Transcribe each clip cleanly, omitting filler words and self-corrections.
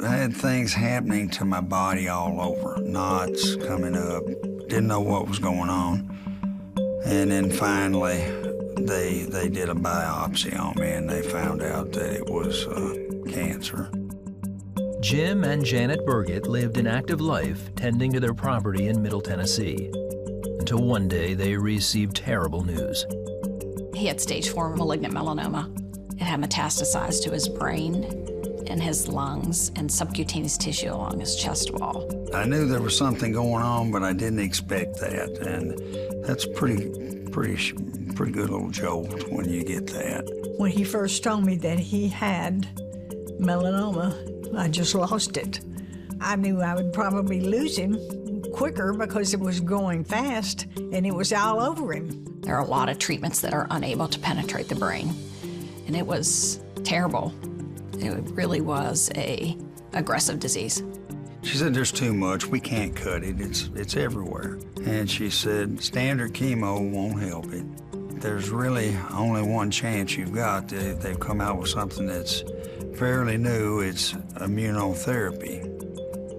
I had things happening to my body all over, knots coming up, didn't know what was going on. And then finally, they did a biopsy on me and they found out that it was cancer. Jim and Janet Burgett lived an active life tending to their property in Middle Tennessee, until one day they received terrible news. He had stage 4 malignant melanoma. It had metastasized to his brain and his lungs and subcutaneous tissue along his chest wall. I knew there was something going on, but I didn't expect that, and that's pretty good little jolt when you get that. When he first told me that he had melanoma, I just lost it. I knew I would probably lose him quicker because it was going fast and it was all over him. There are a lot of treatments that are unable to penetrate the brain, and it was terrible. It really was a aggressive disease. She said, there's too much, we can't cut it, it's everywhere. And she said, standard chemo won't help it. There's really only one chance you've got. They've come out with something that's fairly new, it's immunotherapy.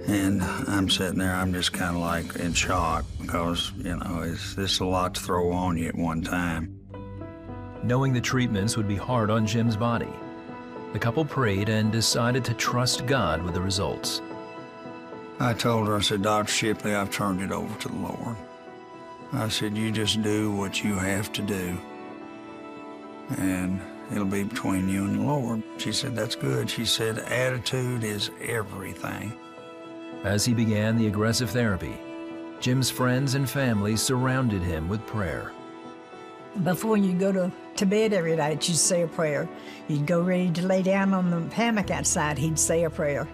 And I'm sitting there, I'm just kind of like in shock because, you know, it's a lot to throw on you at one time. Knowing the treatments would be hard on Jim's body, the couple prayed and decided to trust God with the results. I told her, I said, Dr. Shipley, I've turned it over to the Lord. I said, you just do what you have to do, and it'll be between you and the Lord. She said, that's good. She said, attitude is everything. As he began the aggressive therapy, Jim's friends and family surrounded him with prayer. Before you go to bed every night, you'd say a prayer. You'd go ready to lay down on the hammock outside, he'd say a prayer.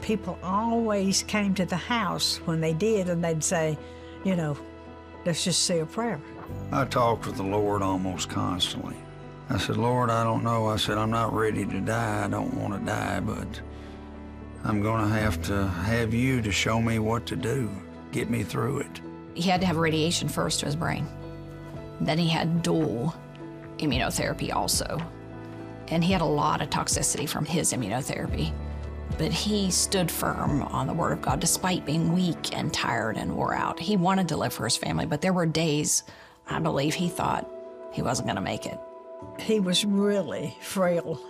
People always came to the house when they did, and they'd say, you know, let's just say a prayer. I talked with the Lord almost constantly. I said, Lord, I don't know. I said, I'm not ready to die. I don't want to die, but I'm going to have you to show me what to do, get me through it. He had to have radiation first to his brain. Then he had dual immunotherapy also. And he had a lot of toxicity from his immunotherapy. But he stood firm on the Word of God despite being weak and tired and wore out. He wanted to live for his family, but there were days, I believe, he thought he wasn't going to make it. He was really frail.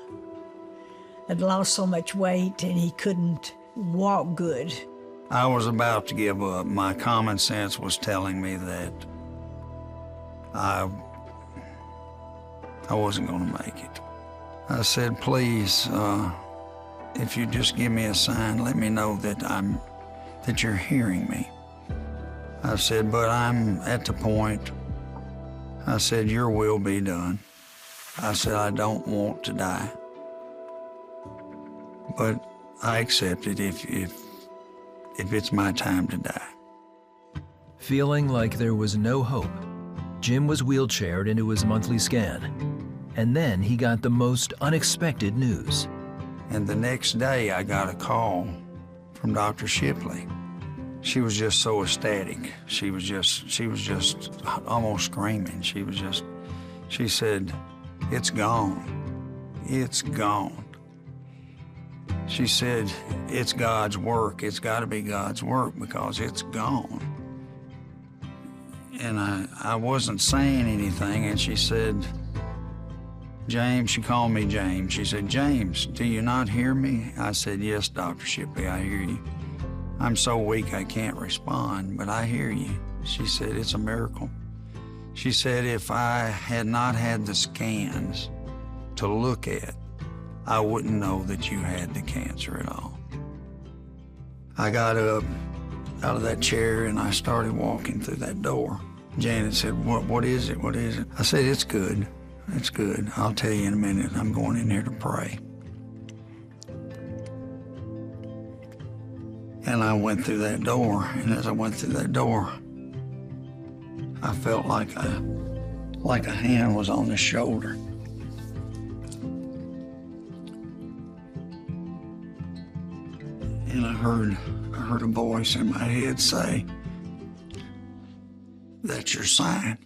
Had lost so much weight and he couldn't walk good. I was about to give up. My common sense was telling me that I wasn't going to make it. I said, please, if you just give me a sign, let me know that you're hearing me. I said, but I'm at the point, I said, your will be done. I said, I don't want to die. But I accept it if it's my time to die. Feeling like there was no hope, Jim was wheelchaired into his monthly scan. And then he got the most unexpected news. And the next day, I got a call from Dr. Shipley. She was just so ecstatic. She was just almost screaming. She said, it's gone. It's gone. She said, it's God's work. It's got to be God's work because it's gone. And I wasn't saying anything, and she said, James, she called me James. She said, James, do you not hear me? I said, yes, Dr. Shipley, I hear you. I'm so weak I can't respond, but I hear you. She said, it's a miracle. She said, if I had not had the scans to look at, I wouldn't know that you had the cancer at all. I got up out of that chair and I started walking through that door. Janet said, what is it? What is it? I said, it's good. It's good. I'll tell you in a minute. I'm going in here to pray. And I went through that door, and as I went through that door, I felt like a hand was on the shoulder. And I heard a voice in my head say, that's your sign.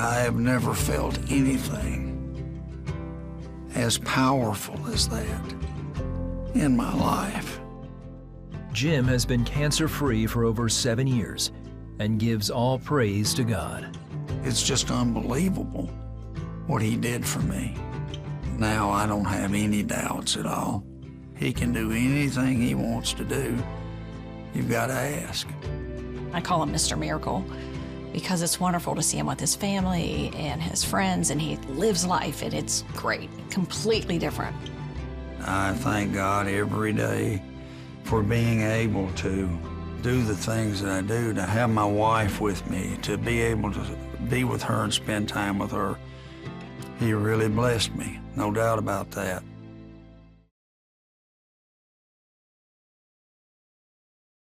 I have never felt anything as powerful as that in my life. Jim has been cancer-free for over 7 years and gives all praise to God. It's just unbelievable what he did for me. Now I don't have any doubts at all. He can do anything he wants to do. You've got to ask. I call him Mr. Miracle because it's wonderful to see him with his family and his friends, and he lives life, and it's great, completely different. I thank God every day for being able to do the things that I do, to have my wife with me, to be able to be with her and spend time with her. He really blessed me, no doubt about that.